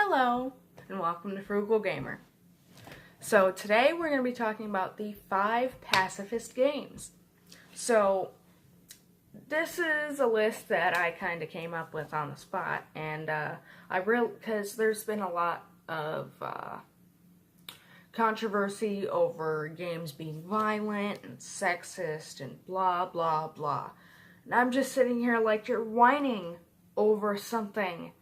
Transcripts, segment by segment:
Hello, and welcome to Frugal Gamer. So today we're going to be talking about the 5 pacifist games. So this is a list that I kind of came up with on the spot, and because there's been a lot of controversy over games being violent and sexist and blah blah blah. And I'm just sitting here like you're whining over something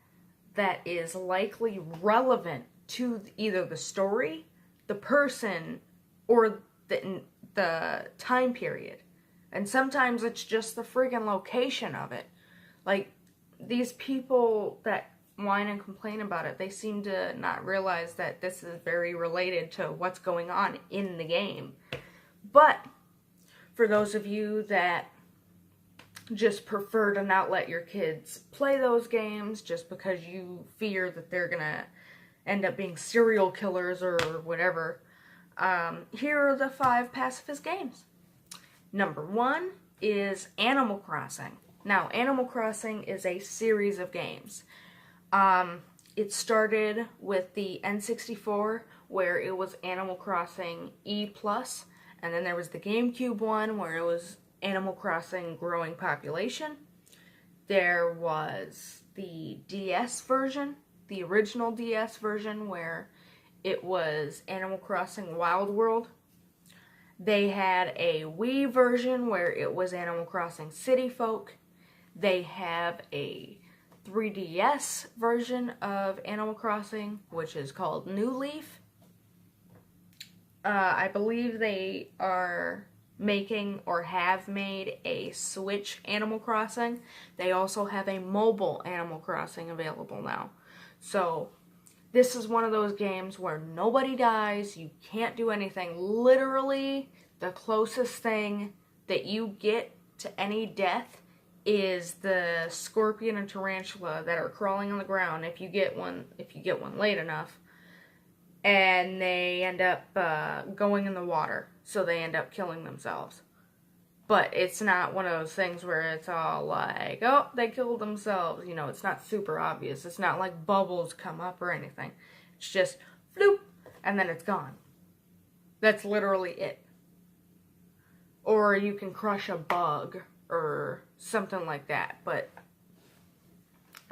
that is likely relevant to either the story, the person, or the time period. And sometimes it's just the friggin' location of it. Like, these people that whine and complain about it, they seem to not realize that this is very related to what's going on in the game. But for those of you that just prefer to not let your kids play those games just because you fear that they're gonna end up being serial killers or whatever, here are the 5 pacifist games. Number 1 is Animal Crossing. Now, Animal Crossing is a series of games. It started with the N64, where it was Animal Crossing E+, and then there was the GameCube one, where it was Animal Crossing Growing Population. There was the DS version, the original DS version, where it was Animal Crossing Wild World. They had a Wii version where it was Animal Crossing City Folk. They have a 3DS version of Animal Crossing, which is called New Leaf. I believe they are making or have made a Switch Animal Crossing. They also have a mobile Animal Crossing available now. So this is one of those games where nobody dies, you can't do anything. Literally, the closest thing that you get to any death is the scorpion and tarantula that are crawling on the ground if you get one late enough. And they end up going in the water, so they end up killing themselves. But it's not one of those things where it's all like, oh, they killed themselves. You know, it's not super obvious. It's not like bubbles come up or anything. It's just, floop, and then it's gone. That's literally it. Or you can crush a bug or something like that. But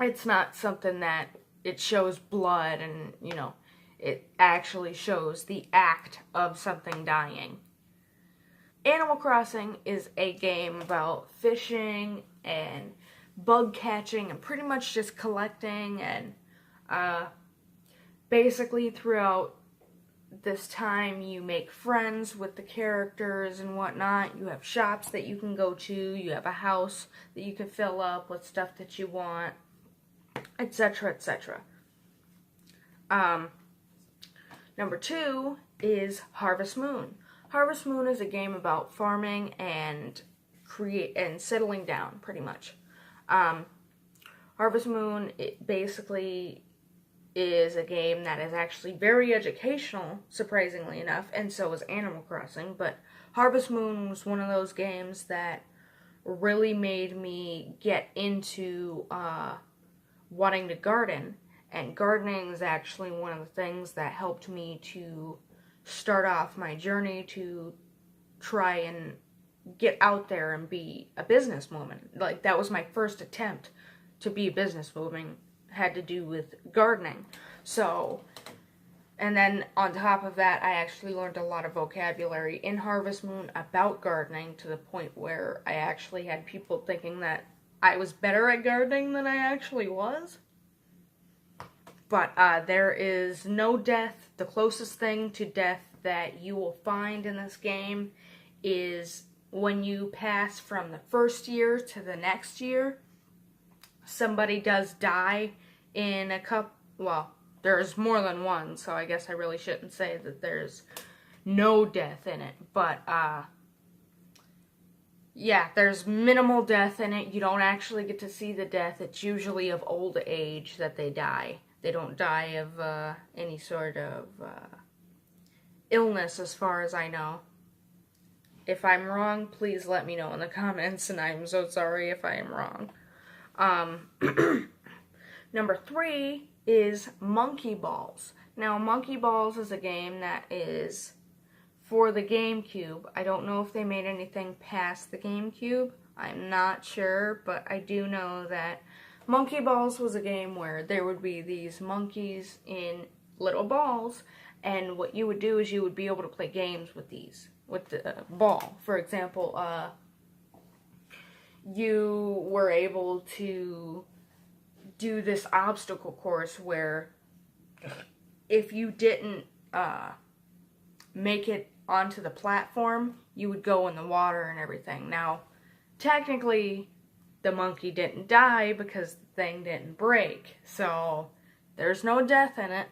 it's not something that it shows blood and, you know, it actually shows the act of something dying. Animal Crossing is a game about fishing and bug catching and pretty much just collecting, and basically throughout this time you make friends with the characters and whatnot. You have shops that you can go to, you have a house that you can fill up with stuff that you want, etc., etc. Number 2 is Harvest Moon. Harvest Moon is a game about farming and settling down, pretty much. Harvest Moon, it basically is a game that is actually very educational, surprisingly enough, and so is Animal Crossing. But Harvest Moon was one of those games that really made me get into wanting to garden. And gardening is actually one of the things that helped me to start off my journey to try and get out there and be a businesswoman. Like, that was my first attempt to be a businesswoman, had to do with gardening. So, and then on top of that, I actually learned a lot of vocabulary in Harvest Moon about gardening, to the point where I actually had people thinking that I was better at gardening than I actually was. But there is no death. The closest thing to death that you will find in this game is when you pass from the first year to the next year. Somebody does die in a couple. Well, there's more than one, so I guess I really shouldn't say that there's no death in it. But yeah, there's minimal death in it. You don't actually get to see the death. It's usually of old age that they die. They don't die of any sort of illness, as far as I know. If I'm wrong, please let me know in the comments, and I'm so sorry if I am wrong. Number 3 is Monkey Balls. Now, Monkey Balls is a game that is for the GameCube. I don't know if they made anything past the GameCube. I'm not sure, but I do know that Monkey Balls was a game where there would be these monkeys in little balls, and what you would do is you would be able to play games with these, with the ball. For example, you were able to do this obstacle course where if you didn't make it onto the platform, you would go in the water and everything. Now, technically, the monkey didn't die because the thing didn't break, so there's no death in it.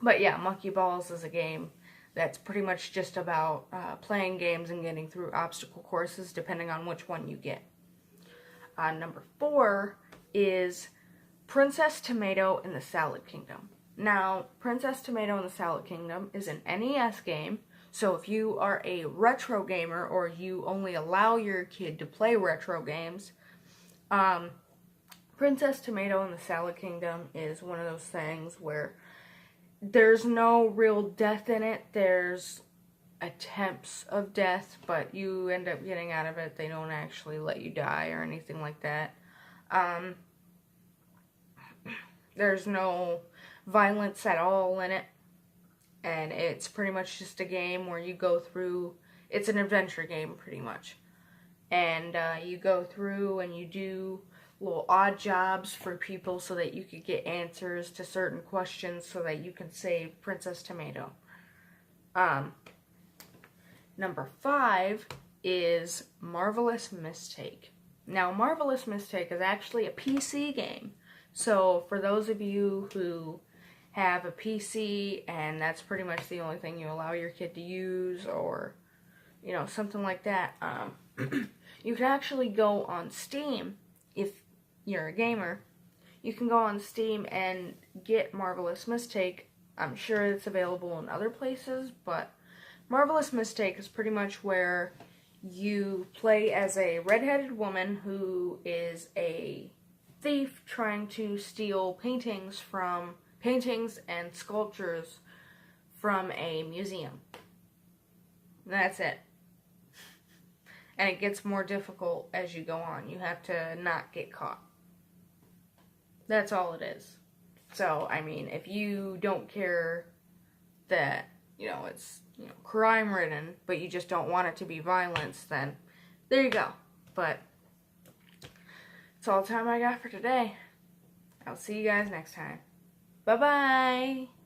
But yeah, Monkey Balls is a game that's pretty much just about playing games and getting through obstacle courses depending on which one you get. Number 4 is Princess Tomato in the Salad Kingdom. Now, Princess Tomato in the Salad Kingdom is an NES game, so if you are a retro gamer or you only allow your kid to play retro games, Princess Tomato in the Salad Kingdom is one of those things where there's no real death in it. There's attempts of death, but you end up getting out of it. They don't actually let you die or anything like that. There's no violence at all in it, and it's pretty much just a game where you go through. It's an adventure game pretty much, and you go through and you do little odd jobs for people so that you could get answers to certain questions so that you can save Princess Tomato. Number 5 is Marvelous Mistake. Now, Marvelous Mistake is actually a PC game. So, for those of you who have a PC and that's pretty much the only thing you allow your kid to use, or, you know, something like that, you can actually go on Steam if you're a gamer. You can go on Steam and get Marvelous Mistake. I'm sure it's available in other places, but Marvelous Mistake is pretty much where you play as a redheaded woman who is a thief trying to steal paintings and sculptures from a museum. That's it. And it gets more difficult as you go on. You have to not get caught. That's all it is. So, I mean, if you don't care that, you know, it's, you know, crime-ridden, but you just don't want it to be violence, then there you go. But that's all the time I got for today. I'll see you guys next time. Bye-bye!